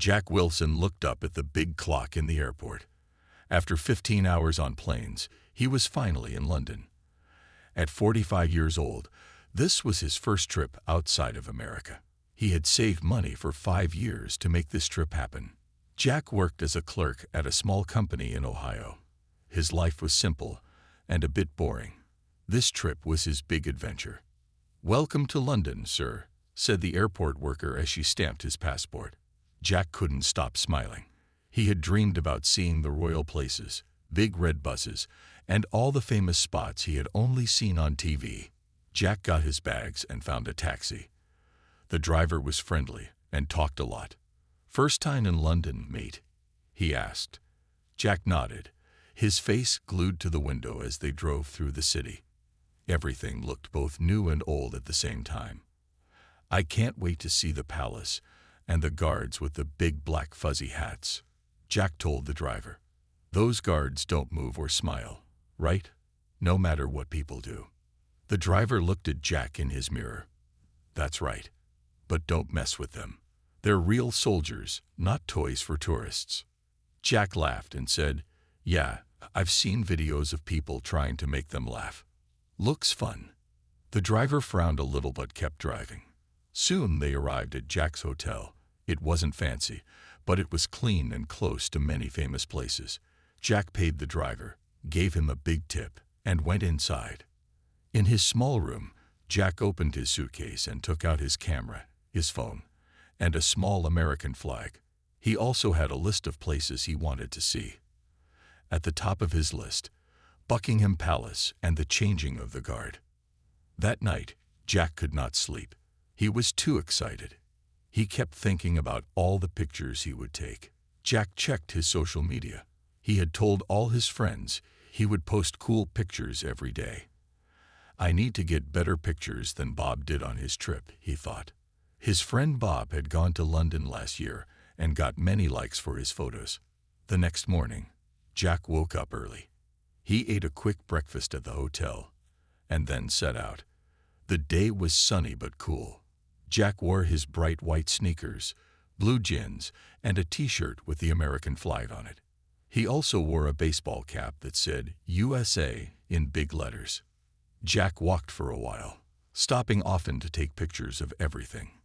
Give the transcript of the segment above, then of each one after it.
Jack Wilson looked up at the big clock in the airport. After 15 hours on planes, he was finally in London. At 45 years old, this was his first trip outside of America. He had saved money for 5 years to make this trip happen. Jack worked as a clerk at a small company in Ohio. His life was simple and a bit boring. This trip was his big adventure. "Welcome to London, sir," said the airport worker as she stamped his passport. Jack couldn't stop smiling. He had dreamed about seeing the royal places, big red buses, and all the famous spots he had only seen on TV. Jack got his bags and found a taxi. The driver was friendly and talked a lot. "First time in London, mate?" he asked. Jack nodded, his face glued to the window as they drove through the city. Everything looked both new and old at the same time. "I can't wait to see the palace and the guards with the big black fuzzy hats," Jack told the driver. "Those guards don't move or smile, right? No matter what people do." The driver looked at Jack in his mirror. "That's right. But don't mess with them. They're real soldiers, not toys for tourists." Jack laughed and said, "Yeah, I've seen videos of people trying to make them laugh. Looks fun." The driver frowned a little but kept driving. Soon they arrived at Jack's hotel. It wasn't fancy, but it was clean and close to many famous places. Jack paid the driver, gave him a big tip, and went inside. In his small room, Jack opened his suitcase and took out his camera, his phone, and a small American flag. He also had a list of places he wanted to see. At the top of his list, Buckingham Palace and the changing of the guard. That night, Jack could not sleep. He was too excited. He kept thinking about all the pictures he would take. Jack checked his social media. He had told all his friends he would post cool pictures every day. "I need to get better pictures than Bob did on his trip," he thought. His friend Bob had gone to London last year and got many likes for his photos. The next morning, Jack woke up early. He ate a quick breakfast at the hotel and then set out. The day was sunny but cool. Jack wore his bright white sneakers, blue jeans, and a t-shirt with the American flag on it. He also wore a baseball cap that said USA in big letters. Jack walked for a while, stopping often to take pictures of everything.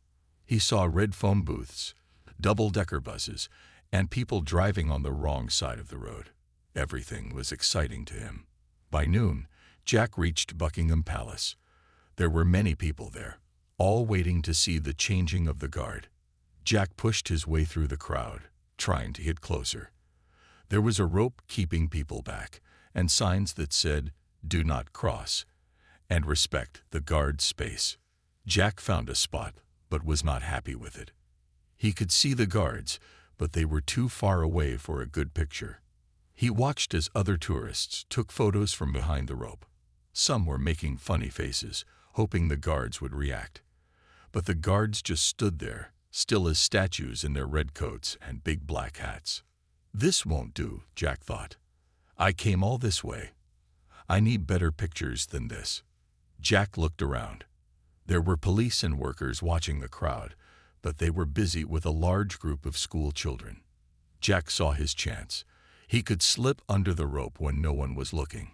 He saw red phone booths, double-decker buses, and people driving on the wrong side of the road. Everything was exciting to him. By noon, Jack reached Buckingham Palace. There were many people there, all waiting to see the changing of the guard. Jack pushed his way through the crowd, trying to get closer. There was a rope keeping people back, and signs that said, "Do not cross," and "Respect the guard's space." Jack found a spot, but was not happy with it. He could see the guards, but they were too far away for a good picture. He watched as other tourists took photos from behind the rope. Some were making funny faces, hoping the guards would react. But the guards just stood there, still as statues in their red coats and big black hats. "This won't do," Jack thought. "I came all this way. I need better pictures than this." Jack looked around. There were police and workers watching the crowd, but they were busy with a large group of school children. Jack saw his chance. He could slip under the rope when no one was looking.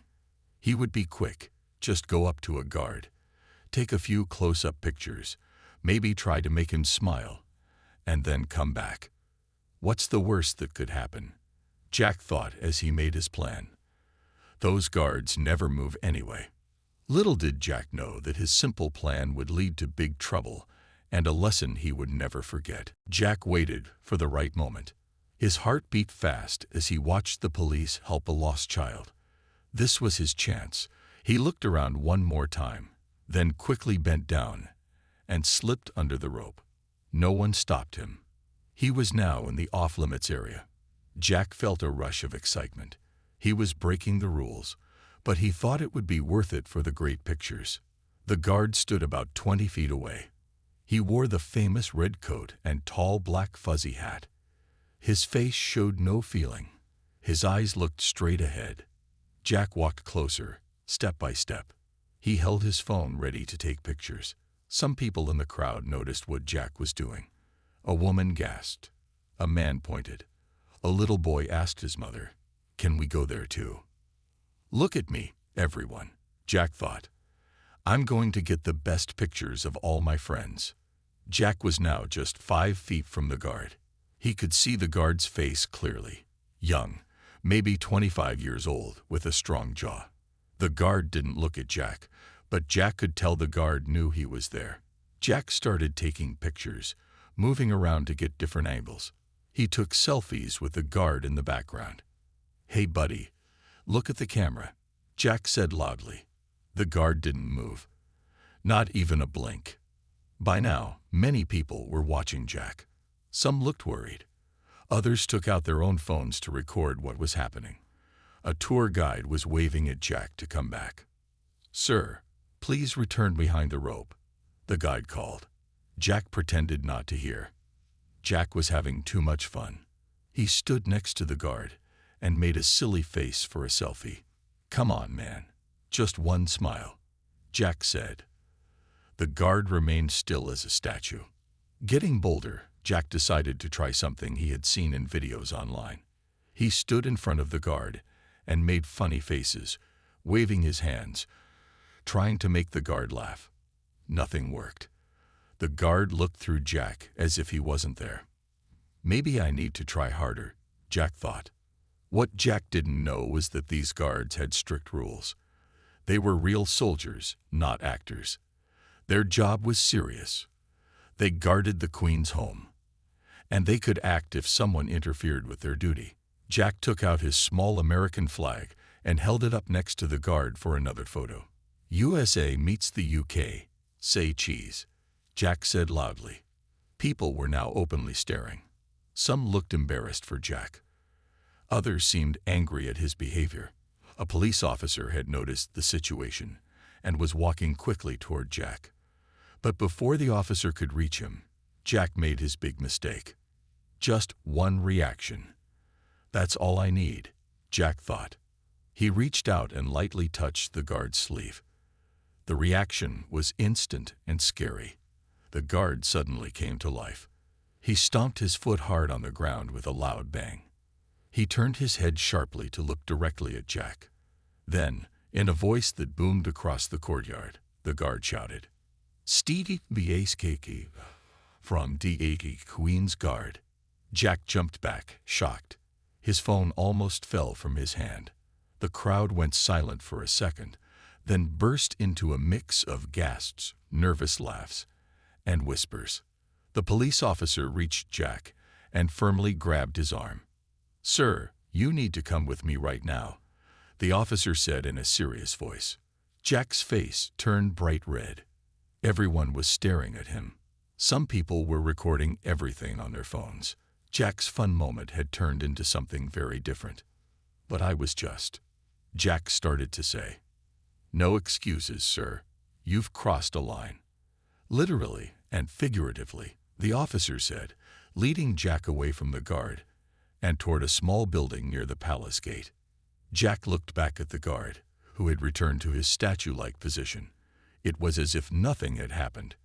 He would be quick, just go up to a guard, take a few close-up pictures, maybe try to make him smile, and then come back. What's the worst that could happen? Jack thought as he made his plan. Those guards never move anyway. Little did Jack know that his simple plan would lead to big trouble and a lesson he would never forget. Jack waited for the right moment. His heart beat fast as he watched the police help a lost child. This was his chance. He looked around one more time, then quickly bent down and slipped under the rope. No one stopped him. He was now in the off-limits area. Jack felt a rush of excitement. He was breaking the rules, but he thought it would be worth it for the great pictures. The guard stood about 20 feet away. He wore the famous red coat and tall black fuzzy hat. His face showed no feeling. His eyes looked straight ahead. Jack walked closer, step by step. He held his phone ready to take pictures. Some people in the crowd noticed what Jack was doing. A woman gasped, A man pointed. A little boy asked his mother, "Can we go there too?" "Look at me, everyone," Jack thought. "I'm going to get the best pictures of all my friends." Jack was now just 5 feet from the guard. He could see the guard's face clearly. Young, maybe 25 years old, with a strong jaw. The guard didn't look at Jack, but Jack could tell the guard knew he was there. Jack started taking pictures, moving around to get different angles. He took selfies with the guard in the background. "Hey buddy, look at the camera," Jack said loudly. The guard didn't move. Not even a blink. By now, many people were watching Jack. Some looked worried. Others took out their own phones to record what was happening. A tour guide was waving at Jack to come back. "Sir, please return behind the rope," the guide called. Jack pretended not to hear. Jack was having too much fun. He stood next to the guard and made a silly face for a selfie. "Come on, man. Just one smile," Jack said. The guard remained still as a statue. Getting bolder, Jack decided to try something he had seen in videos online. He stood in front of the guard and made funny faces, waving his hands, trying to make the guard laugh. Nothing worked. The guard looked through Jack as if he wasn't there. "Maybe I need to try harder," Jack thought. What Jack didn't know was that these guards had strict rules. They were real soldiers, not actors. Their job was serious. They guarded the Queen's home. And they could act if someone interfered with their duty. Jack took out his small American flag and held it up next to the guard for another photo. "USA meets the UK. Say cheese," Jack said loudly. People were now openly staring. Some looked embarrassed for Jack. Others seemed angry at his behavior. A police officer had noticed the situation and was walking quickly toward Jack. But before the officer could reach him, Jack made his big mistake. Just one reaction. "That's all I need," Jack thought. He reached out and lightly touched the guard's sleeve. The reaction was instant and scary. The guard suddenly came to life. He stomped his foot hard on the ground with a loud bang. He turned his head sharply to look directly at Jack. Then, in a voice that boomed across the courtyard, the guard shouted, "Stevie Biaskaki from the Queen's Guard." Jack jumped back, shocked. His phone almost fell from his hand. The crowd went silent for a second, then burst into a mix of gasps, nervous laughs, and whispers. The police officer reached Jack and firmly grabbed his arm. "Sir, you need to come with me right now," the officer said in a serious voice. Jack's face turned bright red. Everyone was staring at him. Some people were recording everything on their phones. Jack's fun moment had turned into something very different. "But I was just," Jack started to say. "No excuses, sir. You've crossed a line." "Literally and figuratively," the officer said, leading Jack away from the guard and toward a small building near the palace gate. Jack looked back at the guard, who had returned to his statue-like position. It was as if nothing had happened.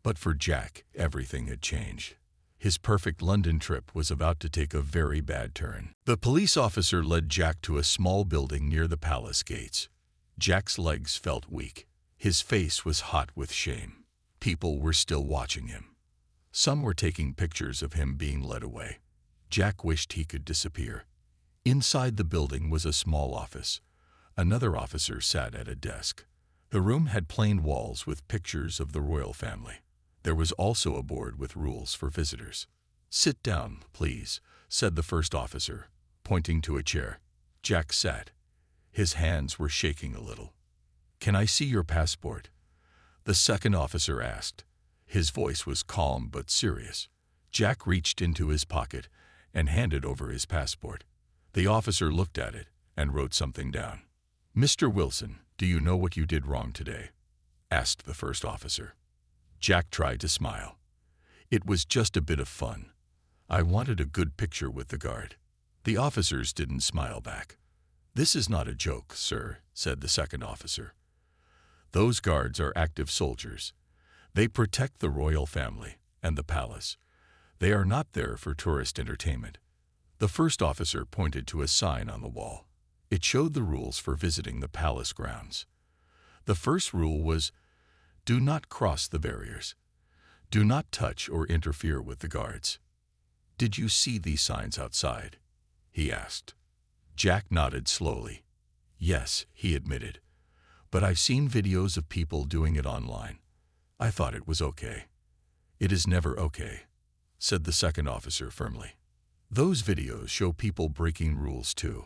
But for Jack, everything had changed. His perfect London trip was about to take a very bad turn. The police officer led Jack to a small building near the palace gates. Jack's legs felt weak. His face was hot with shame. People were still watching him. Some were taking pictures of him being led away. Jack wished he could disappear. Inside the building was a small office. Another officer sat at a desk. The room had plain walls with pictures of the royal family. There was also a board with rules for visitors. "Sit down, please," said the first officer, pointing to a chair. Jack sat. His hands were shaking a little. "Can I see your passport?" the second officer asked. His voice was calm but serious. Jack reached into his pocket and handed over his passport. The officer looked at it and wrote something down. "Mr. Wilson, do you know what you did wrong today?" asked the first officer. Jack tried to smile. "It was just a bit of fun. I wanted a good picture with the guard." The officers didn't smile back. "This is not a joke, sir," said the second officer. "Those guards are active soldiers. They protect the royal family and the palace. They are not there for tourist entertainment. The first officer pointed to a sign on the wall. It showed the rules for visiting the palace grounds. The first rule was, do not cross the barriers. Do not touch or interfere with the guards. Did you see these signs outside? He asked. Jack nodded slowly. Yes, he admitted. But I've seen videos of people doing it online. I thought it was okay. It is never okay, said the second officer firmly. Those videos show people breaking rules too.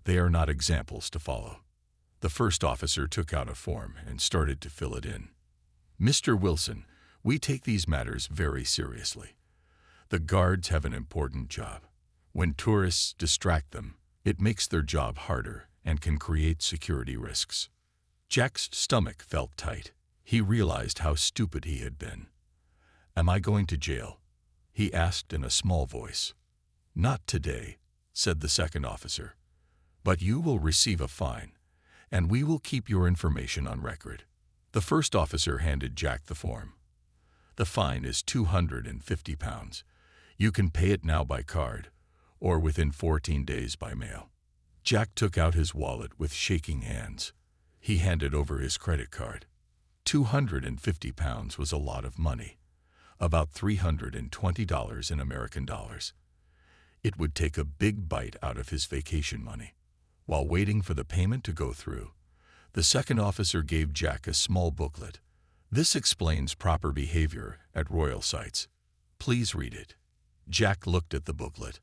They are not examples to follow. The first officer took out a form and started to fill it in. Mr. Wilson, we take these matters very seriously. The guards have an important job. When tourists distract them, it makes their job harder and can create security risks. Jack's stomach felt tight. He realized how stupid he had been. Am I going to jail? He asked in a small voice. Not today, said the second officer. But you will receive a fine, and we will keep your information on record. The first officer handed Jack the form. The fine is £250. You can pay it now by card, or within 14 days by mail. Jack took out his wallet with shaking hands. He handed over his credit card. £250 was a lot of money, about $320 in American dollars. It would take a big bite out of his vacation money. While waiting for the payment to go through, the second officer gave Jack a small booklet. This explains proper behavior at royal sites. Please read it. Jack looked at the booklet.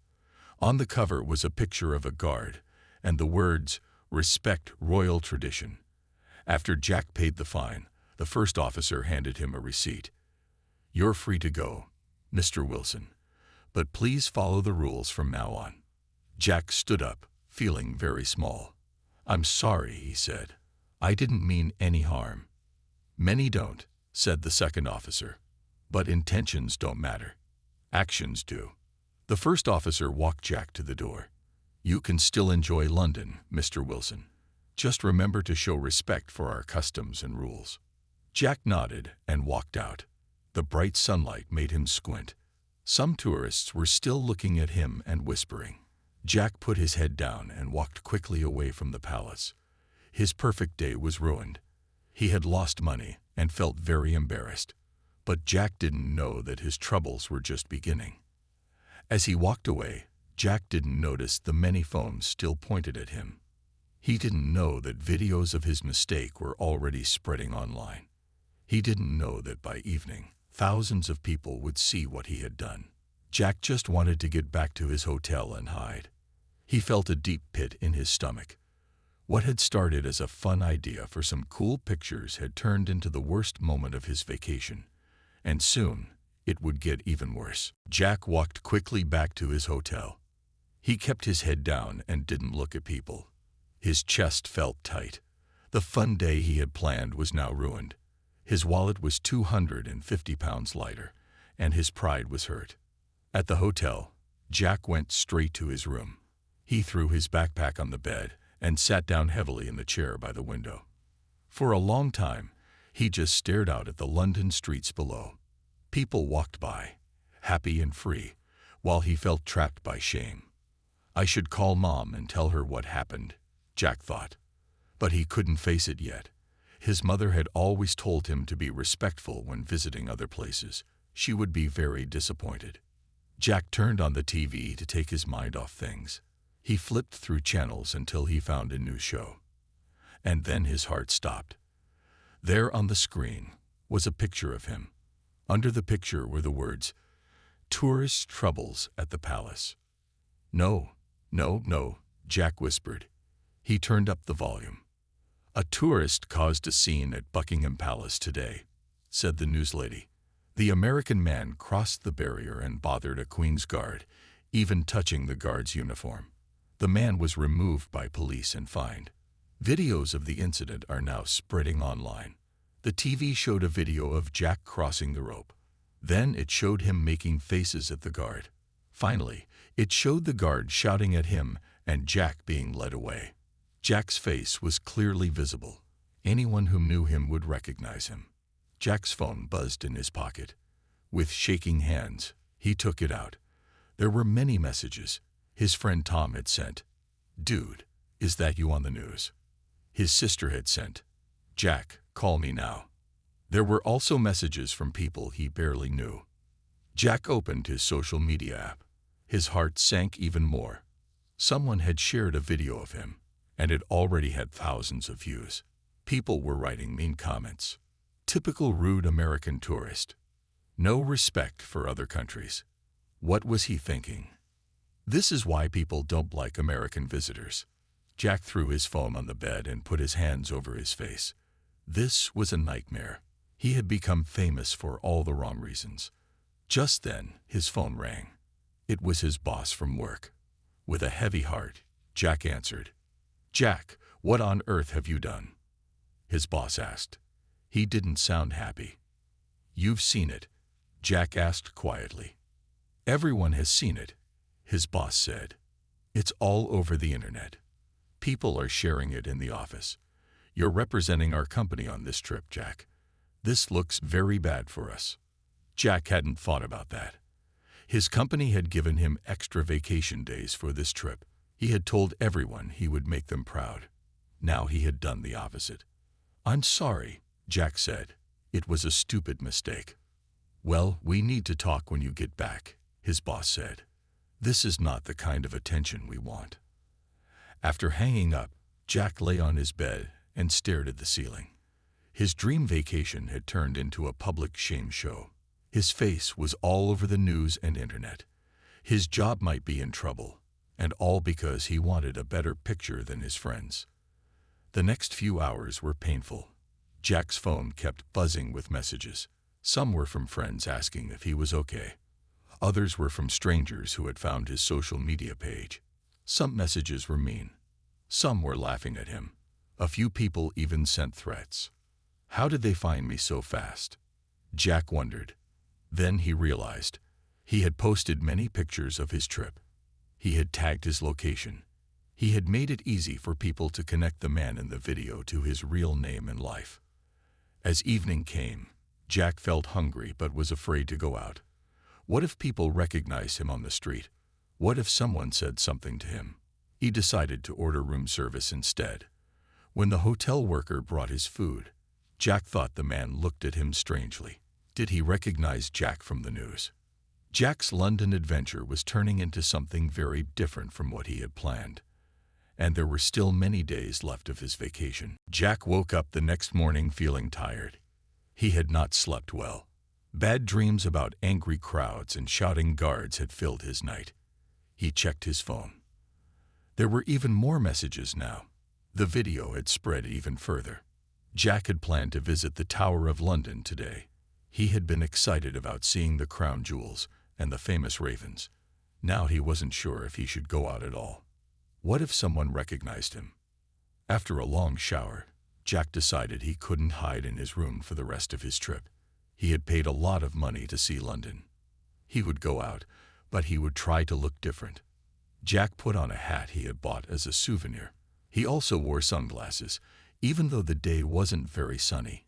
On the cover was a picture of a guard and the words, "Respect royal tradition." After Jack paid the fine, the first officer handed him a receipt. You're free to go, Mr. Wilson, but please follow the rules from now on. Jack stood up, feeling very small. I'm sorry, he said. I didn't mean any harm. Many don't, said the second officer. But intentions don't matter. Actions do. The first officer walked Jack to the door. You can still enjoy London, Mr. Wilson. Just remember to show respect for our customs and rules. Jack nodded and walked out. The bright sunlight made him squint. Some tourists were still looking at him and whispering. Jack put his head down and walked quickly away from the palace. His perfect day was ruined. He had lost money and felt very embarrassed. But Jack didn't know that his troubles were just beginning. As he walked away, Jack didn't notice the many phones still pointed at him. He didn't know that videos of his mistake were already spreading online. He didn't know that by evening, thousands of people would see what he had done. Jack just wanted to get back to his hotel and hide. He felt a deep pit in his stomach. What had started as a fun idea for some cool pictures had turned into the worst moment of his vacation. And soon, it would get even worse. Jack walked quickly back to his hotel. He kept his head down and didn't look at people. His chest felt tight. The fun day he had planned was now ruined. His wallet was £250 lighter, and his pride was hurt. At the hotel, Jack went straight to his room. He threw his backpack on the bed and sat down heavily in the chair by the window. For a long time, he just stared out at the London streets below. People walked by, happy and free, while he felt trapped by shame. I should call Mom and tell her what happened, Jack thought. But he couldn't face it yet. His mother had always told him to be respectful when visiting other places. She would be very disappointed. Jack turned on the TV to take his mind off things. He flipped through channels until he found a new show. And then his heart stopped. There on the screen was a picture of him. Under the picture were the words, "Tourist troubles at the palace." No, no, no, Jack whispered. He turned up the volume. A tourist caused a scene at Buckingham Palace today, said the newslady. The American man crossed the barrier and bothered a Queen's Guard, even touching the guard's uniform. The man was removed by police and fined. Videos of the incident are now spreading online. The TV showed a video of Jack crossing the rope. Then it showed him making faces at the guard. Finally, it showed the guard shouting at him and Jack being led away. Jack's face was clearly visible. Anyone who knew him would recognize him. Jack's phone buzzed in his pocket. With shaking hands, He took it out. There were many messages. His friend Tom had sent, "Dude, is that you on the news?" His sister had sent, "Jack, call me now." There were also messages from people he barely knew. Jack opened his social media app. His heart sank even more. Someone had shared a video of him, and it already had thousands of views. People were writing mean comments. Typical rude American tourist. No respect for other countries. What was he thinking? This is why people don't like American visitors. Jack threw his phone on the bed and put his hands over his face. This was a nightmare. He had become famous for all the wrong reasons. Just then, his phone rang. It was his boss from work. With a heavy heart, Jack answered. "Jack, what on earth have you done?" His boss asked. He didn't sound happy. "You've seen it," Jack asked quietly. "Everyone has seen it," his boss said. "It's all over the internet. People are sharing it in the office. You're representing our company on this trip, Jack. This looks very bad for us." Jack hadn't thought about that. His company had given him extra vacation days for this trip. He had told everyone he would make them proud. Now he had done the opposite. "I'm sorry," Jack said. "It was a stupid mistake." "Well, we need to talk when you get back," his boss said. "This is not the kind of attention we want." After hanging up, Jack lay on his bed and stared at the ceiling. His dream vacation had turned into a public shame show. His face was all over the news and internet. His job might be in trouble, and all because he wanted a better picture than his friends. The next few hours were painful. Jack's phone kept buzzing with messages. Some were from friends asking if he was okay. Others were from strangers who had found his social media page. Some messages were mean. Some were laughing at him. A few people even sent threats. How did they find me so fast? Jack wondered. Then he realized. He had posted many pictures of his trip. He had tagged his location. He had made it easy for people to connect the man in the video to his real name and life. As evening came, Jack felt hungry but was afraid to go out. What if people recognized him on the street? What if someone said something to him? He decided to order room service instead. When the hotel worker brought his food, Jack thought the man looked at him strangely. Did he recognize Jack from the news? Jack's London adventure was turning into something very different from what he had planned. And there were still many days left of his vacation. Jack woke up the next morning feeling tired. He had not slept well. Bad dreams about angry crowds and shouting guards had filled his night. He checked his phone. There were even more messages now. The video had spread even further. Jack had planned to visit the Tower of London today. He had been excited about seeing the crown jewels and the famous ravens. Now he wasn't sure if he should go out at all. What if someone recognized him? After a long shower, Jack decided he couldn't hide in his room for the rest of his trip. He had paid a lot of money to see London. He would go out, but he would try to look different. Jack put on a hat he had bought as a souvenir. He also wore sunglasses, even though the day wasn't very sunny.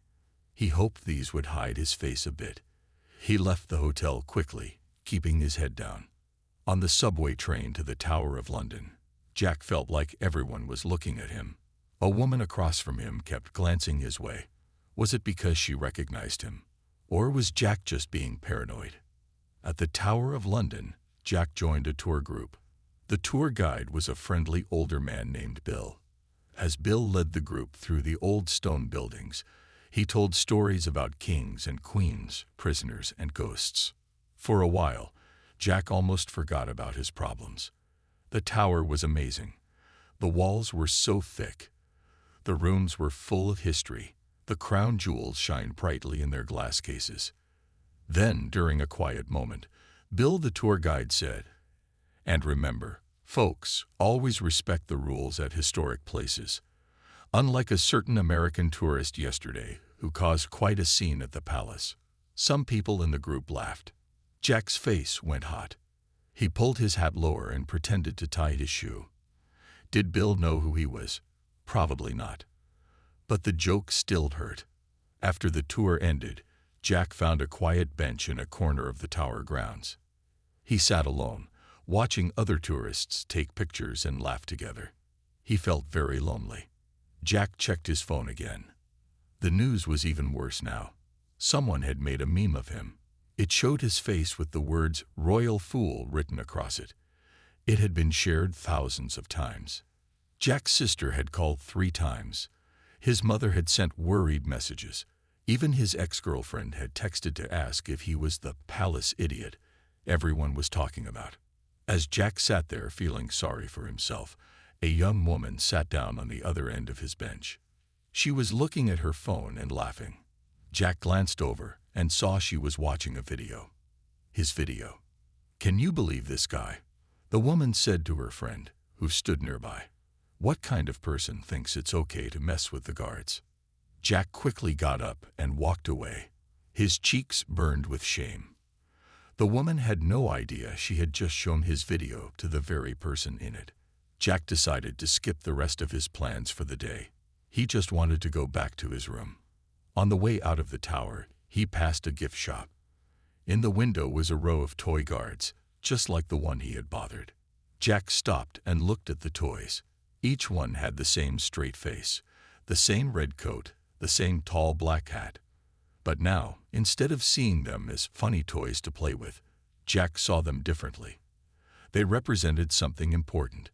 He hoped these would hide his face a bit. He left the hotel quickly, keeping his head down. On the subway train to the Tower of London, Jack felt like everyone was looking at him. A woman across from him kept glancing his way. Was it because she recognized him? Or was Jack just being paranoid? At the Tower of London, Jack joined a tour group. The tour guide was a friendly older man named Bill. As Bill led the group through the old stone buildings, he told stories about kings and queens, prisoners and ghosts. For a while, Jack almost forgot about his problems. The tower was amazing. The walls were so thick. The rooms were full of history. The crown jewels shined brightly in their glass cases. Then, during a quiet moment, Bill the tour guide said, "And remember, folks, always respect the rules at historic places. Unlike a certain American tourist yesterday who caused quite a scene at the palace." Some people in the group laughed. Jack's face went hot. He pulled his hat lower and pretended to tie his shoe. Did Bill know who he was? Probably not. But the joke still hurt. After the tour ended, Jack found a quiet bench in a corner of the tower grounds. He sat alone, watching other tourists take pictures and laugh together. He felt very lonely. Jack checked his phone again. The news was even worse now. Someone had made a meme of him. It showed his face with the words "Royal Fool" written across it. It had been shared thousands of times. Jack's sister had called 3 times. His mother had sent worried messages. Even his ex-girlfriend had texted to ask if he was the palace idiot everyone was talking about. As Jack sat there feeling sorry for himself, a young woman sat down on the other end of his bench. She was looking at her phone and laughing. Jack glanced over and saw she was watching a video. His video. "Can you believe this guy?" the woman said to her friend, who stood nearby. "What kind of person thinks it's okay to mess with the guards?" Jack quickly got up and walked away. His cheeks burned with shame. The woman had no idea she had just shown his video to the very person in it. Jack decided to skip the rest of his plans for the day. He just wanted to go back to his room. On the way out of the tower, he passed a gift shop. In the window was a row of toy guards, just like the one he had bothered. Jack stopped and looked at the toys. Each one had the same straight face, the same red coat, the same tall black hat. But now, instead of seeing them as funny toys to play with, Jack saw them differently. They represented something important.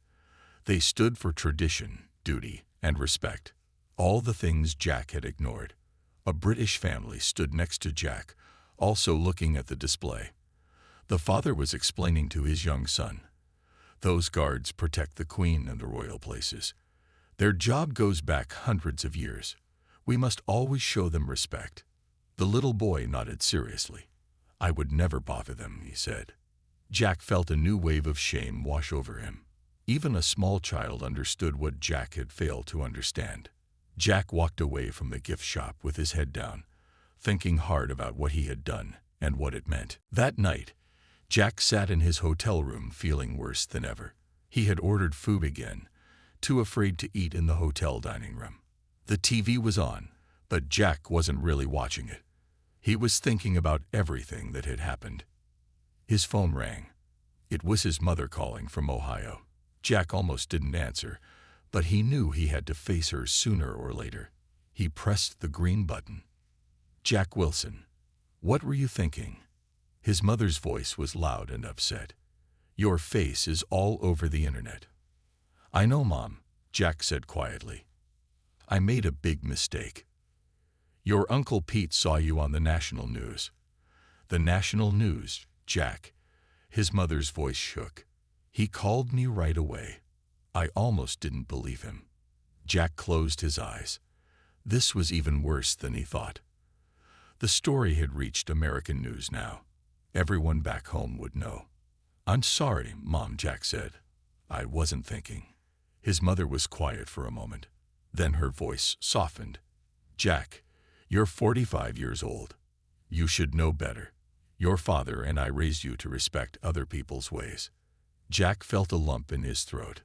They stood for tradition, duty, and respect. All the things Jack had ignored. A British family stood next to Jack, also looking at the display. The father was explaining to his young son, "Those guards protect the Queen and the royal places. Their job goes back hundreds of years. We must always show them respect." The little boy nodded seriously. "I would never bother them," he said. Jack felt a new wave of shame wash over him. Even a small child understood what Jack had failed to understand. Jack walked away from the gift shop with his head down, thinking hard about what he had done and what it meant. That night, Jack sat in his hotel room feeling worse than ever. He had ordered food again, too afraid to eat in the hotel dining room. The TV was on, but Jack wasn't really watching it. He was thinking about everything that had happened. His phone rang. It was his mother calling from Ohio. Jack almost didn't answer, but he knew he had to face her sooner or later. He pressed the green button. "Jack Wilson, what were you thinking?" His mother's voice was loud and upset. "Your face is all over the internet." "I know, Mom," Jack said quietly. "I made a big mistake. Your Uncle Pete saw you on the national news." "The national news, Jack?" His mother's voice shook. "He called me right away." I almost didn't believe him. Jack closed his eyes. This was even worse than he thought. The story had reached American news now. Everyone back home would know. "I'm sorry, Mom," Jack said. "I wasn't thinking." His mother was quiet for a moment. Then her voice softened. "Jack, you're 45 years old. You should know better. Your father and I raised you to respect other people's ways." Jack felt a lump in his throat.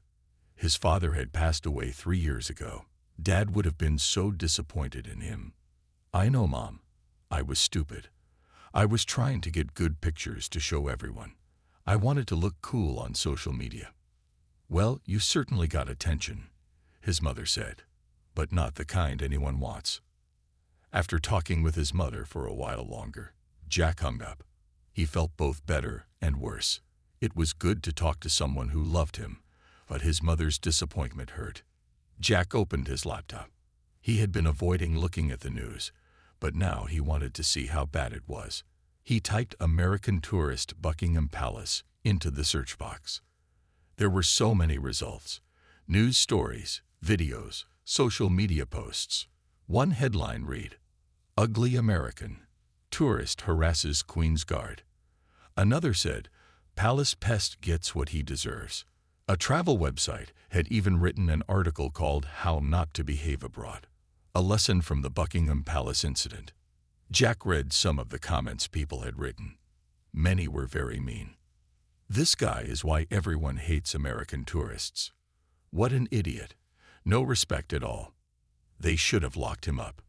His father had passed away 3 years ago. Dad would have been so disappointed in him. "I know, Mom. I was stupid. I was trying to get good pictures to show everyone. I wanted to look cool on social media." "Well, you certainly got attention," his mother said, "but not the kind anyone wants." After talking with his mother for a while longer, Jack hung up. He felt both better and worse. It was good to talk to someone who loved him, but his mother's disappointment hurt. Jack opened his laptop. He had been avoiding looking at the news, but now he wanted to see how bad it was. He typed "American tourist Buckingham Palace" into the search box. There were so many results. News stories, videos, social media posts. One headline read, "Ugly American. Tourist harasses Queen's Guard." Another said, "Palace pest gets what he deserves." A travel website had even written an article called "How Not to Behave Abroad," a lesson from the Buckingham Palace incident. Jack read some of the comments people had written. Many were very mean. "This guy is why everyone hates American tourists. What an idiot. No respect at all. They should have locked him up."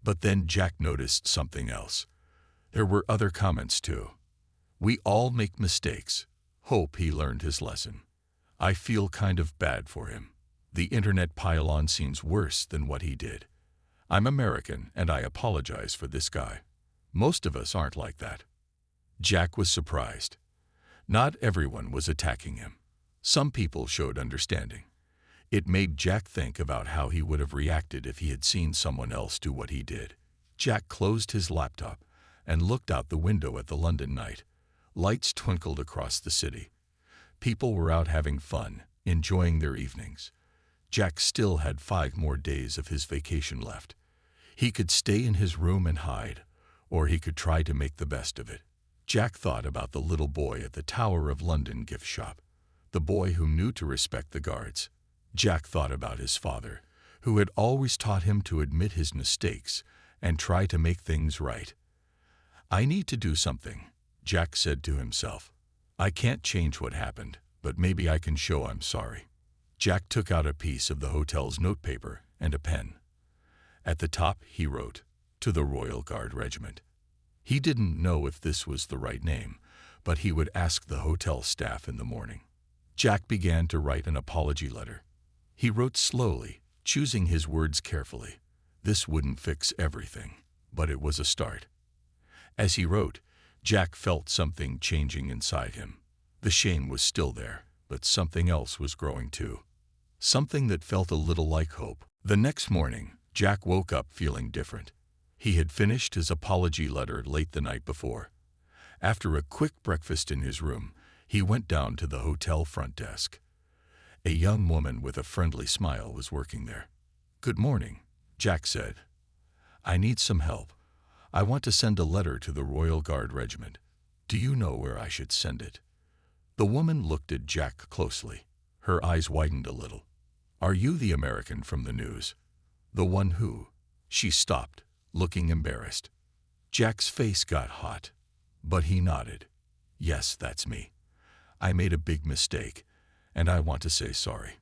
But then Jack noticed something else. There were other comments too. We all make mistakes. Hope he learned his lesson. I feel kind of bad for him. The internet pile-on seems worse than what he did. I'm American and I apologize for this guy. Most of us aren't like that. Jack was surprised. Not everyone was attacking him. Some people showed understanding. It made Jack think about how he would have reacted if he had seen someone else do what he did. Jack closed his laptop and looked out the window at the London night. Lights twinkled across the city. People were out having fun, enjoying their evenings. Jack still had 5 more days of his vacation left. He could stay in his room and hide, or he could try to make the best of it. Jack thought about the little boy at the Tower of London gift shop, the boy who knew to respect the guards. Jack thought about his father, who had always taught him to admit his mistakes and try to make things right. I need to do something, Jack said to himself. I can't change what happened, but maybe I can show I'm sorry. Jack took out a piece of the hotel's notepaper and a pen. At the top he wrote, "To the Royal Guard Regiment." He didn't know if this was the right name, but he would ask the hotel staff in the morning. Jack began to write an apology letter. He wrote slowly, choosing his words carefully. This wouldn't fix everything, but it was a start. As he wrote, Jack felt something changing inside him. The shame was still there, but something else was growing too. Something that felt a little like hope. The next morning, Jack woke up feeling different. He had finished his apology letter late the night before. After a quick breakfast in his room, he went down to the hotel front desk. A young woman with a friendly smile was working there. "Good morning," Jack said. "I need some help. I want to send a letter to the Royal Guard Regiment. Do you know where I should send it?" The woman looked at Jack closely. Her eyes widened a little. "Are you the American from the news? The one who?" She stopped, looking embarrassed. Jack's face got hot, but he nodded. "Yes, that's me. I made a big mistake, and I want to say sorry."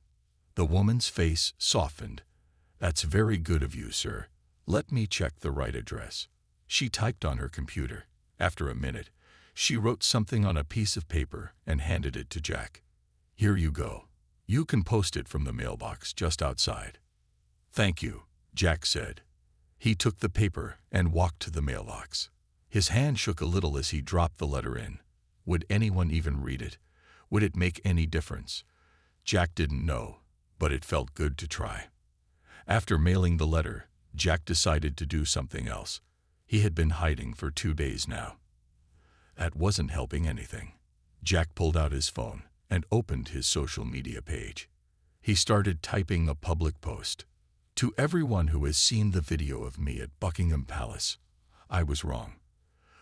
The woman's face softened. "That's very good of you, sir. Let me check the right address." She typed on her computer. After a minute, she wrote something on a piece of paper and handed it to Jack. "Here you go. You can post it from the mailbox just outside." "Thank you," Jack said. He took the paper and walked to the mailbox. His hand shook a little as he dropped the letter in. Would anyone even read it? Would it make any difference? Jack didn't know, but it felt good to try. After mailing the letter, Jack decided to do something else. He had been hiding for 2 days now. That wasn't helping anything. Jack pulled out his phone and opened his social media page. He started typing a public post. "To everyone who has seen the video of me at Buckingham Palace, I was wrong.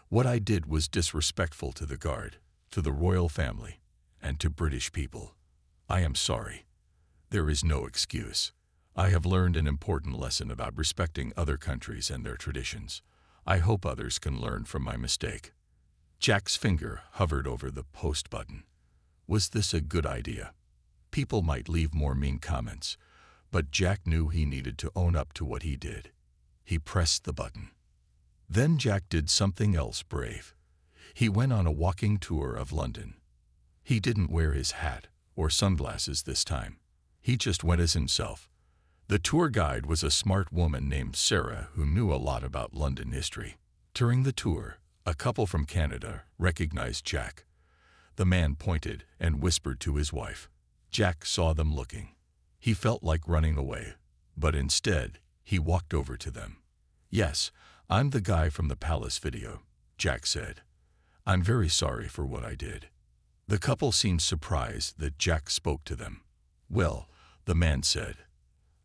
What I did was disrespectful to the Guard, to the royal family, and to British people. I am sorry. There is no excuse. I have learned an important lesson about respecting other countries and their traditions. I hope others can learn from my mistake." Jack's finger hovered over the post button. Was this a good idea? People might leave more mean comments, but Jack knew he needed to own up to what he did. He pressed the button. Then Jack did something else brave. He went on a walking tour of London. He didn't wear his hat or sunglasses this time. He just went as himself. The tour guide was a smart woman named Sarah who knew a lot about London history. During the tour, a couple from Canada recognized Jack. The man pointed and whispered to his wife. Jack saw them looking. He felt like running away, but instead, he walked over to them. "Yes, I'm the guy from the palace video," Jack said. "I'm very sorry for what I did." The couple seemed surprised that Jack spoke to them. "Well," the man said,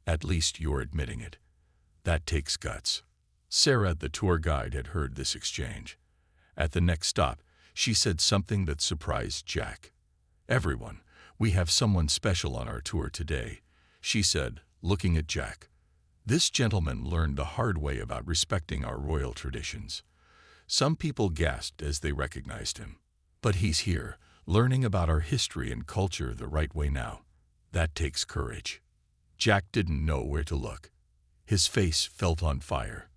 "at least you're admitting it. That takes guts." Sarah, the tour guide, had heard this exchange. At the next stop, she said something that surprised Jack. "Everyone, we have someone special on our tour today," she said, looking at Jack. "This gentleman learned the hard way about respecting our royal traditions." Some people gasped as they recognized him. "But he's here, learning about our history and culture the right way now. That takes courage." Jack didn't know where to look. His face felt on fire.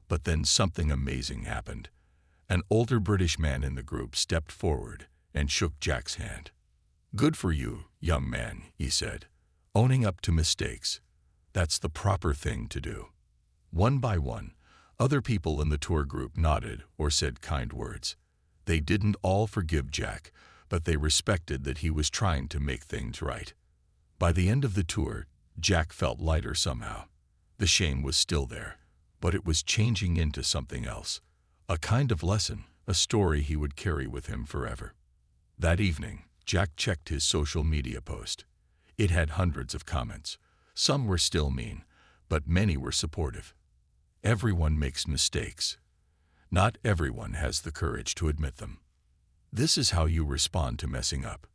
But then something amazing happened. An older British man in the group stepped forward and shook Jack's hand. "Good for you, young man," he said. "Owning up to mistakes. That's the proper thing to do." One by one, other people in the tour group nodded or said kind words. They didn't all forgive Jack, but they respected that he was trying to make things right. By the end of the tour, Jack felt lighter somehow. The shame was still there, but it was changing into something else. A kind of lesson, a story he would carry with him forever. That evening, Jack checked his social media post. It had hundreds of comments. Some were still mean, but many were supportive. Everyone makes mistakes. Not everyone has the courage to admit them. This is how you respond to messing up.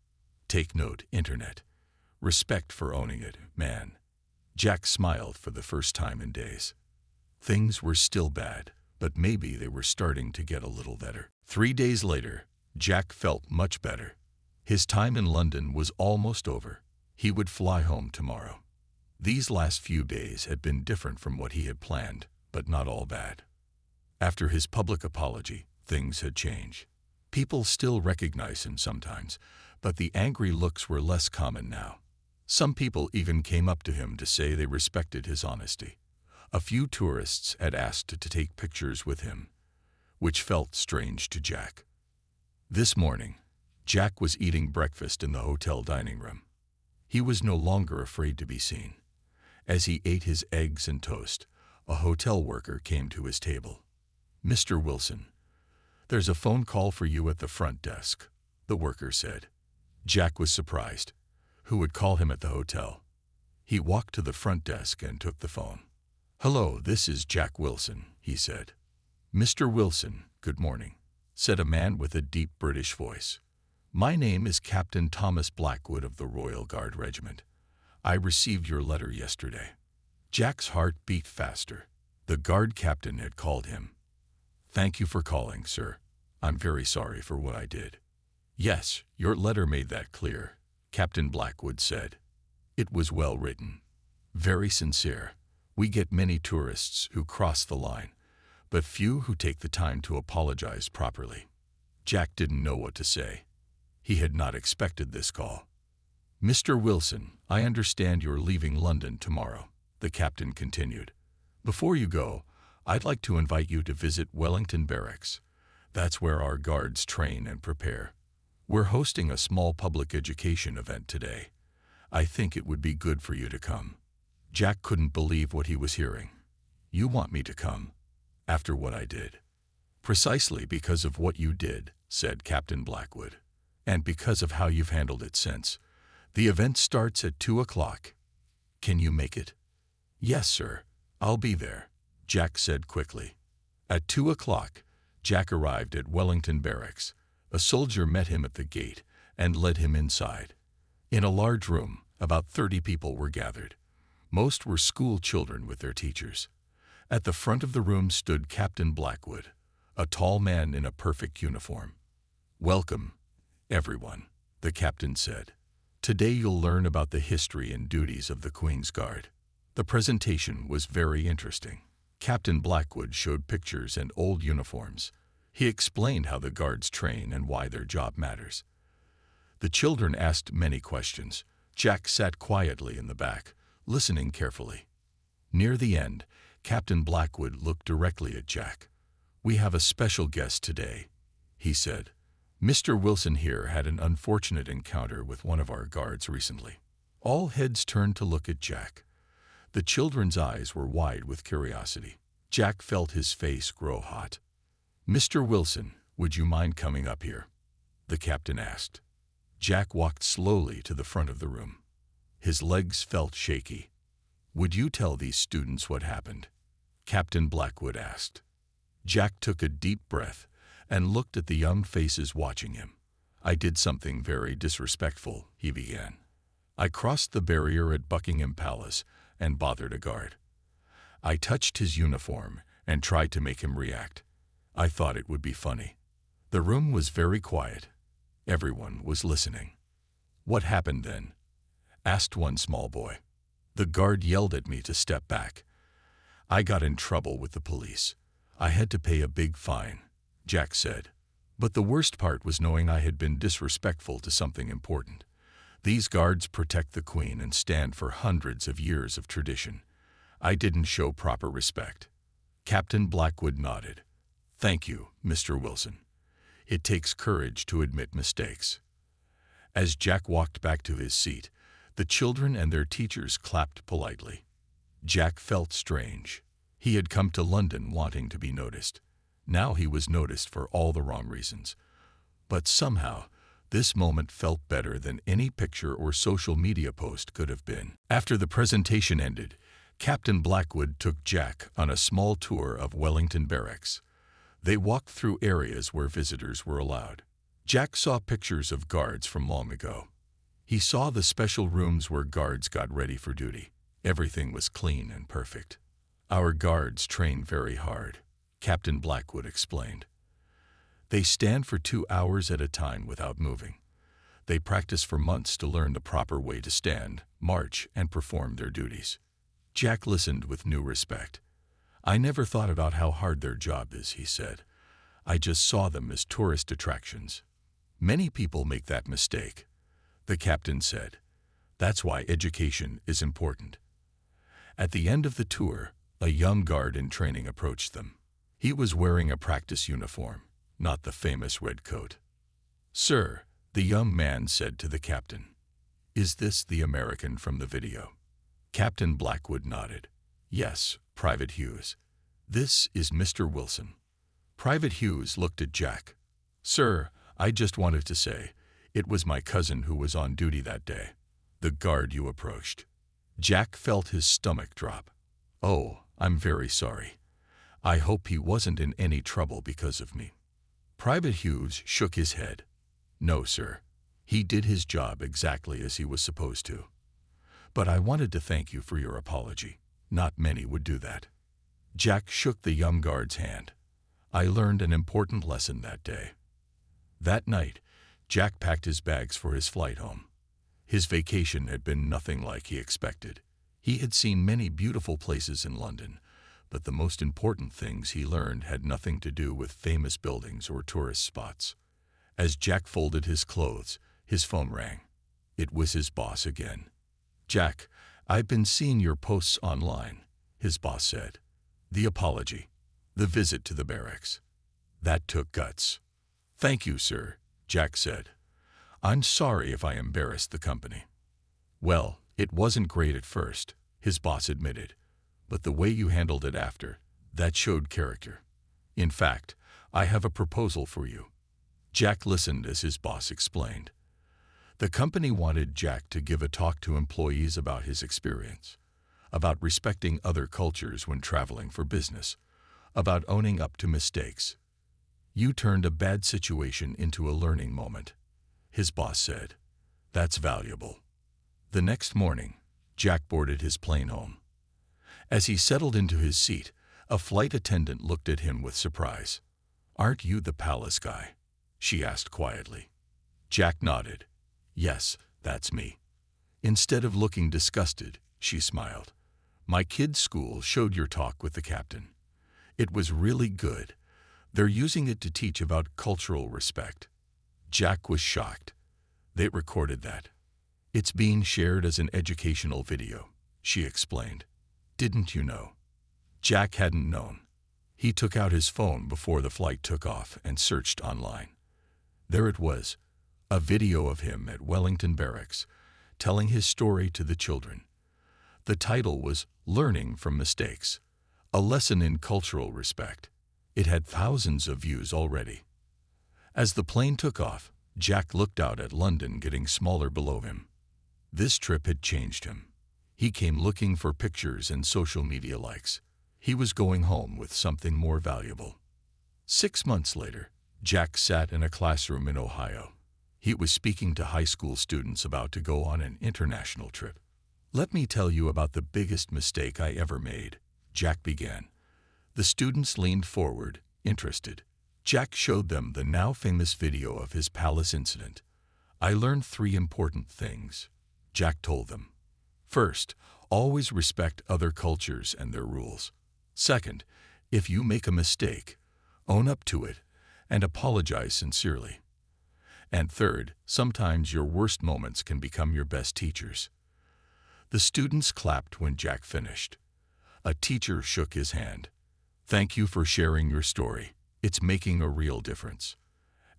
Take note, Internet. Respect for owning it, man. Jack smiled for the first time in days. Things were still bad, but maybe they were starting to get a little better. 3 days later, Jack felt much better. His time in London was almost over. He would fly home tomorrow. These last few days had been different from what he had planned, but not all bad. After his public apology, things had changed. People still recognize him sometimes, but the angry looks were less common now. Some people even came up to him to say they respected his honesty. A few tourists had asked to take pictures with him, which felt strange to Jack. This morning, Jack was eating breakfast in the hotel dining room. He was no longer afraid to be seen. As he ate his eggs and toast, a hotel worker came to his table. "Mr. Wilson, there's a phone call for you at the front desk," the worker said. Jack was surprised. Who would call him at the hotel? He walked to the front desk and took the phone. "Hello, this is Jack Wilson," he said. "Mr. Wilson, good morning," said a man with a deep British voice. "My name is Captain Thomas Blackwood of the Royal Guard Regiment. I received your letter yesterday." Jack's heart beat faster. The guard captain had called him. "Thank you for calling, sir. I'm very sorry for what I did." "Yes, your letter made that clear," Captain Blackwood said. "It was well written. Very sincere. We get many tourists who cross the line, but few who take the time to apologize properly." Jack didn't know what to say. He had not expected this call. "Mr. Wilson, I understand you're leaving London tomorrow," the captain continued. "Before you go, I'd like to invite you to visit Wellington Barracks. That's where our guards train and prepare. We're hosting a small public education event today. I think it would be good for you to come." Jack couldn't believe what he was hearing. "You want me to come? After what I did?" "Precisely because of what you did," said Captain Blackwood. "And because of how you've handled it since. The event starts at 2 o'clock. Can you make it?" "Yes, sir. I'll be there," Jack said quickly. At 2 o'clock, Jack arrived at Wellington Barracks. A soldier met him at the gate and led him inside. In a large room, about 30 people were gathered. Most were school children with their teachers. At the front of the room stood Captain Blackwood, a tall man in a perfect uniform. "Welcome, everyone," the captain said. "Today you'll learn about the history and duties of the Queen's Guard." The presentation was very interesting. Captain Blackwood showed pictures and old uniforms. He explained how the guards train and why their job matters. The children asked many questions. Jack sat quietly in the back, listening carefully. Near the end, Captain Blackwood looked directly at Jack. "We have a special guest today," he said. "Mr. Wilson here had an unfortunate encounter with one of our guards recently." All heads turned to look at Jack. The children's eyes were wide with curiosity. Jack felt his face grow hot. "Mr. Wilson, would you mind coming up here?" the captain asked. Jack walked slowly to the front of the room. His legs felt shaky. "Would you tell these students what happened?" Captain Blackwood asked. Jack took a deep breath and looked at the young faces watching him. "I did something very disrespectful," he began. "I crossed the barrier at Buckingham Palace and bothered a guard. I touched his uniform and tried to make him react. I thought it would be funny." The room was very quiet. Everyone was listening. "What happened then?" asked one small boy. "The guard yelled at me to step back. I got in trouble with the police. I had to pay a big fine," Jack said. But the worst part was knowing I had been disrespectful to something important. These guards protect the Queen and stand for hundreds of years of tradition. I didn't show proper respect. Captain Blackwood nodded. Thank you, Mr. Wilson. It takes courage to admit mistakes. As Jack walked back to his seat, the children and their teachers clapped politely. Jack felt strange. He had come to London wanting to be noticed. Now he was noticed for all the wrong reasons. But somehow, this moment felt better than any picture or social media post could have been. After the presentation ended, Captain Blackwood took Jack on a small tour of Wellington Barracks. They walked through areas where visitors were allowed. Jack saw pictures of guards from long ago. He saw the special rooms where guards got ready for duty. Everything was clean and perfect. Our guards train very hard, Captain Blackwood explained. They stand for 2 hours at a time without moving. They practice for months to learn the proper way to stand, march, and perform their duties. Jack listened with new respect. I never thought about how hard their job is, he said. I just saw them as tourist attractions. Many people make that mistake, the captain said. That's why education is important. At the end of the tour, a young guard in training approached them. He was wearing a practice uniform, not the famous red coat. Sir, the young man said to the captain, is this the American from the video? Captain Blackwood nodded. Yes, Private Hughes. This is Mr. Wilson. Private Hughes looked at Jack. Sir, I just wanted to say, it was my cousin who was on duty that day, the guard you approached. Jack felt his stomach drop. Oh, I'm very sorry. I hope he wasn't in any trouble because of me. Private Hughes shook his head. No, sir. He did his job exactly as he was supposed to. But I wanted to thank you for your apology. Not many would do that. Jack shook the young guard's hand. I learned an important lesson that day. That night, Jack packed his bags for his flight home. His vacation had been nothing like he expected. He had seen many beautiful places in London, but the most important things he learned had nothing to do with famous buildings or tourist spots. As Jack folded his clothes, his phone rang. It was his boss again. Jack, I've been seeing your posts online, his boss said. The apology, the visit to the barracks. That took guts. Thank you, sir, Jack said. I'm sorry if I embarrassed the company. Well, it wasn't great at first, his boss admitted, but the way you handled it after, that showed character. In fact, I have a proposal for you. Jack listened as his boss explained. The company wanted Jack to give a talk to employees about his experience, about respecting other cultures when traveling for business, about owning up to mistakes. You turned a bad situation into a learning moment, his boss said. That's valuable. The next morning, Jack boarded his plane home. As he settled into his seat, a flight attendant looked at him with surprise. Aren't you the palace guy? She asked quietly. Jack nodded. Yes, that's me. Instead of looking disgusted, she smiled. My kids' school showed your talk with the captain. It was really good. They're using it to teach about cultural respect. Jack was shocked. They recorded that. It's being shared as an educational video, she explained. Didn't you know? Jack hadn't known. He took out his phone before the flight took off and searched online. There it was, a video of him at Wellington Barracks, telling his story to the children. The title was Learning from Mistakes, a lesson in cultural respect. It had thousands of views already. As the plane took off, Jack looked out at London getting smaller below him. This trip had changed him. He came looking for pictures and social media likes. He was going home with something more valuable. 6 months later, Jack sat in a classroom in Ohio. He was speaking to high school students about to go on an international trip. Let me tell you about the biggest mistake I ever made, Jack began. The students leaned forward, interested. Jack showed them the now famous video of his palace incident. I learned 3 important things, Jack told them. First, always respect other cultures and their rules. Second, if you make a mistake, own up to it and apologize sincerely. And third, sometimes your worst moments can become your best teachers. The students clapped when Jack finished. A teacher shook his hand. "Thank you for sharing your story. It's making a real difference."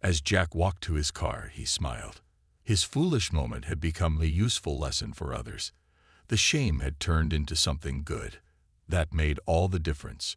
As Jack walked to his car, he smiled. His foolish moment had become a useful lesson for others. The shame had turned into something good. That made all the difference.